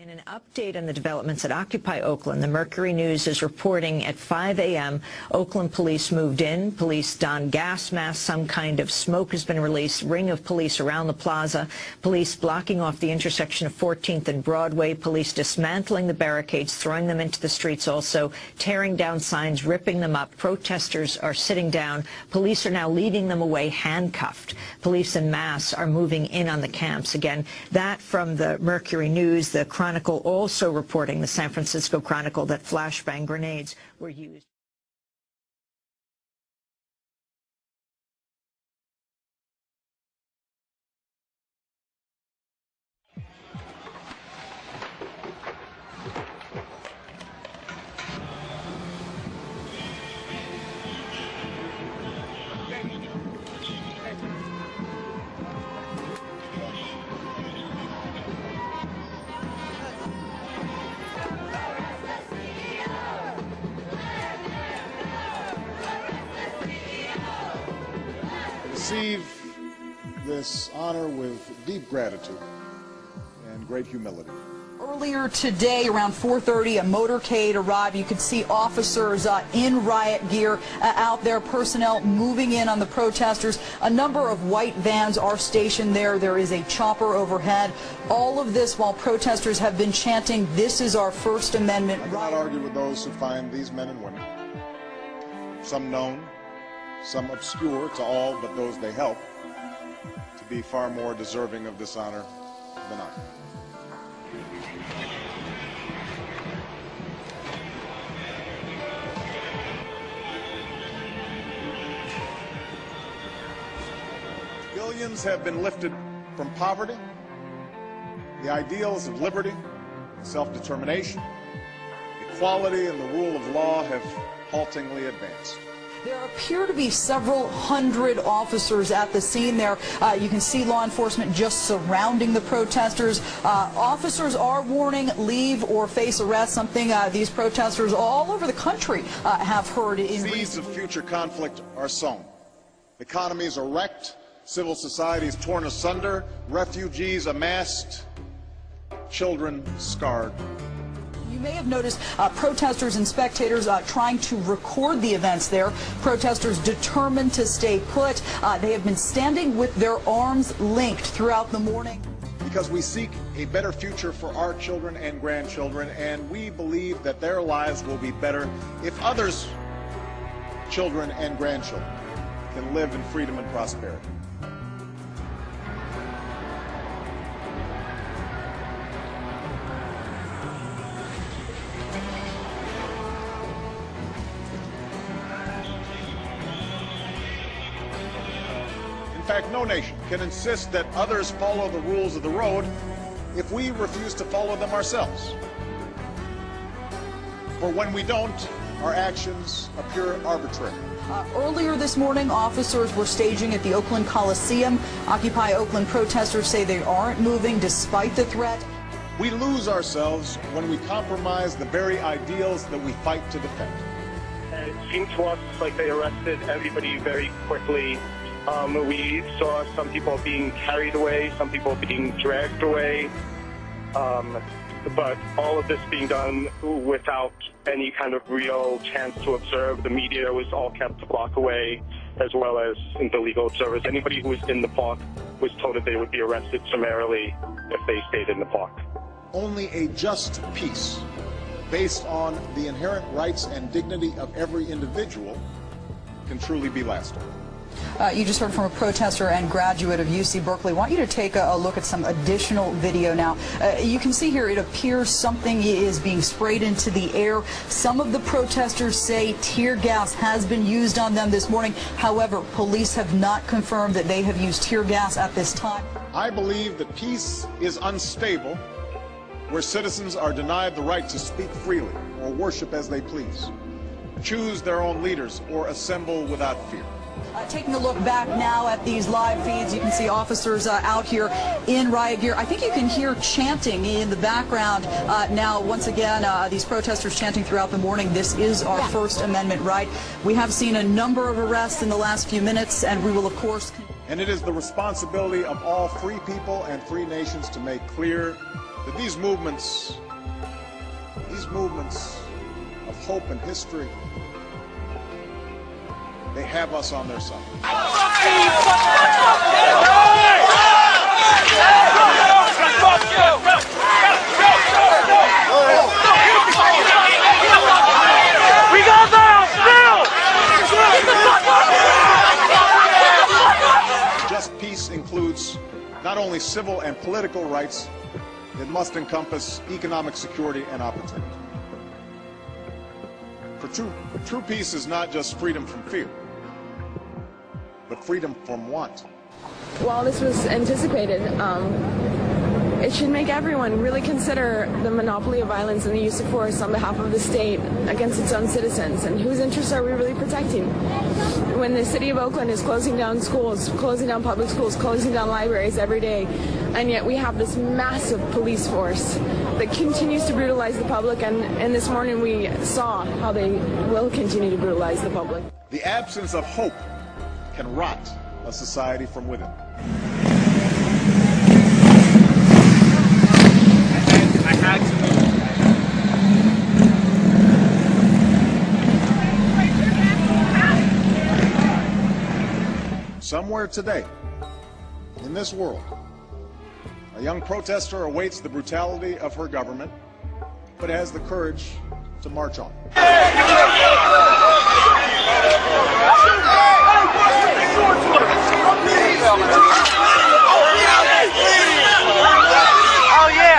And an update on the developments at Occupy Oakland. The Mercury News is reporting at 5 a.m. Oakland police moved in. Police donned gas masks. Some kind of smoke has been released. Ring of police around the plaza. Police blocking off the intersection of 14th and Broadway. Police dismantling the barricades, throwing them into the streets, also tearing down signs, ripping them up. Protesters are sitting down. Police are now leading them away handcuffed. Police en masse are moving in on the camps. Again, that from the Mercury News. The Chronicle also reporting, the San Francisco Chronicle, that flashbang grenades were used. Receive this honor with deep gratitude and great humility. Earlier today, around 4:30, a motorcade arrived. You could see officers in riot gear out there, personnel moving in on the protesters. A number of white vans are stationed there. There is a chopper overhead. All of this while protesters have been chanting, "This is our First Amendment right." I cannot argue with those who find these men and women, some known, some obscure to all but those they help, to be far more deserving of this honor than I. Billions have been lifted from poverty. The ideals of liberty, self-determination, equality, and the rule of law have haltingly advanced. There appear to be several hundred officers at the scene there. You can see law enforcement just surrounding the protesters. Officers are warning leave or face arrest, something these protesters all over the country have heard. Seeds of future conflict are sown. Economies are wrecked, civil societies torn asunder, refugees amassed, children scarred. You may have noticed protesters and spectators trying to record the events there. Protesters determined to stay put. They have been standing with their arms linked throughout the morning. Because we seek a better future for our children and grandchildren, and we believe that their lives will be better if others' children and grandchildren can live in freedom and prosperity. In fact, no nation can insist that others follow the rules of the road if we refuse to follow them ourselves. For when we don't, our actions appear arbitrary. Earlier this morning, officers were staging at the Oakland Coliseum. Occupy Oakland protesters say they aren't moving despite the threat. We lose ourselves when we compromise the very ideals that we fight to defend. It seemed to us like they arrested everybody very quickly. We saw some people being carried away, some people being dragged away, but all of this being done without any kind of real chance to observe. The media was all kept a block away, as well as the legal observers. Anybody who was in the park was told that they would be arrested summarily if they stayed in the park. Only a just peace, based on the inherent rights and dignity of every individual, can truly be lasting. You just heard from a protester and graduate of UC Berkeley. I want you to take a look at some additional video now. You can see here it appears something is being sprayed into the air. Some of the protesters say tear gas has been used on them this morning. However, police have not confirmed that they have used tear gas at this time. I believe that peace is unstable where citizens are denied the right to speak freely or worship as they please, choose their own leaders, or assemble without fear. Taking a look back now at these live feeds, you can see officers out here in riot gear. I think you can hear chanting in the background now. Once again, these protesters chanting throughout the morning, "This is our First Amendment right." We have seen a number of arrests in the last few minutes, and we will, of course... And it is the responsibility of all free people and free nations to make clear that these movements of hope and history, they have us on their side. We got that still! Just peace includes not only civil and political rights, it must encompass economic security and opportunity. For true peace is not just freedom from fear, but freedom from want. While this was anticipated, it should make everyone really consider the monopoly of violence and the use of force on behalf of the state against its own citizens, and whose interests are we really protecting? When the city of Oakland is closing down schools, closing down public schools, closing down libraries every day, and yet we have this massive police force that continues to brutalize the public, and this morning we saw how they will continue to brutalize the public. The absence of hope can rot a society from within. I had to move. Somewhere today, in this world, a young protester awaits the brutality of her government, but has the courage to march on. Oh yeah!